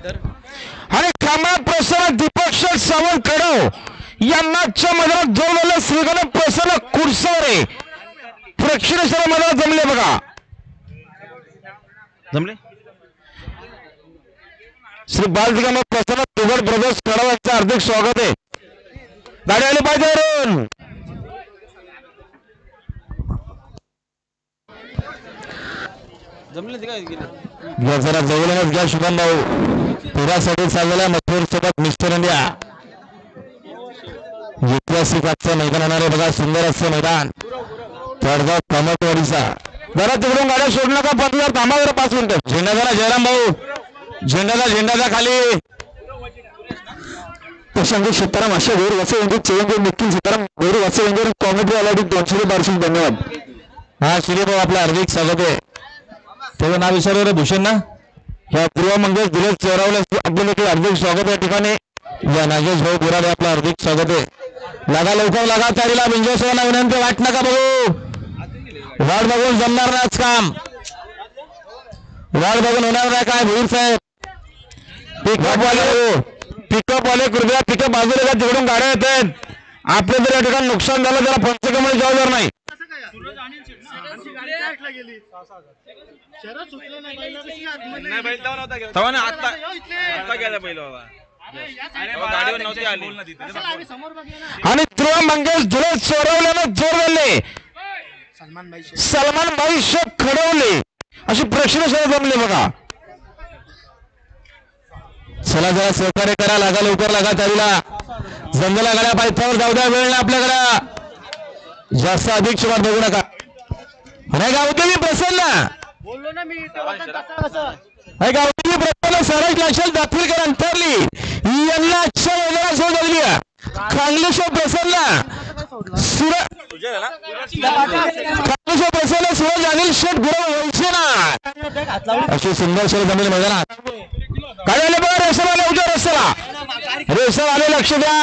आणि कामळा प्रसन्न दीपक सावंत कडव यांनाच्या मैदानात जोडलेलं श्रीगणेश प्रसन्न कुडसवरे प्रेक्षणीय मैदानात जमले बघा. जमले श्री बालदिगंबर प्रसन्न तुगड ब्रदर्स कडव यांचं हार्दिक स्वागत आहे. गाडी आली पाहिजे वरून. जरा जवळच घ्या शुभम भाऊ. पुरासाठी चाललेल्या मथुर सोबत मिस्टर इंडिया ऐतिहासिक आजचं मैदान होणार आहे बघा. सुंदर असं मैदान तडगाव कमटवाडीचा. जरा तिकडून गाड्या सोडू नका. 15 थांबा जरा 5 मिनिटं. झेंडा जरा जयराम भाऊ. झेंडाचा खाली प्रशांत सीताराम अशा वेळ वसे चेंज निखिल सीताराम वेळ वसे कॉमेडी आला 212 धन्यवाद. हा सूर्यभाऊ आपलं हार्दिक स्वागत आहे. त्याचं नाव विचारलं भूषण ना. ह्या पूर्व मंगेश दिलेश चेहरावला आपलं देखील हार्दिक स्वागत या ठिकाणी. या नागेश भाऊ गुराडे आपलं हार्दिक स्वागत आहे. लागा लवकर लागा तारीला बिंजोसवाला विनंती. वाट नका बघू. वाट बघून जमणार नाही आज काम. वाट बघून होणार नाही काय भीर साहेब. पिकअप वाले कृपया पिकअप बाजूला का तिकडून गाड्या येत आहेत. आपलं जर या ठिकाणी नुकसान झालं त्याला पंचकमळ जबाबदार नाही. आणि ध्रुव मंगेश धुळे चोरवल्यानं जोर दिले. सलमान भाई शेख खडवले अशी प्रेक्षणीय जमले बघा. चला जरा सहकार्य करा. लागा लवकर लागा तारीला. जंगला गाड्या पायथ्यावर जाऊ द्या. वेळ नाही आपल्याकडे. जास्त अधिक शिवार बघू नका. गावदेवी प्रसन्न बोललो ना मी. गावदेवी प्रसन्न सरळ लाशल दाखविलकर अंतरली यांना अच्छा वगैरे सोड दिली. खांडलेश्वर प्रसन्न खांडलेश्वर प्रसन्न सूरज अनिल शेठ गुरव व्हायचे ना. अशी सुंदर शैली जमेल मैदानात. काय आले बघा. रेसर आले उद्या रस्त्याला. रेसर आले लक्ष द्या.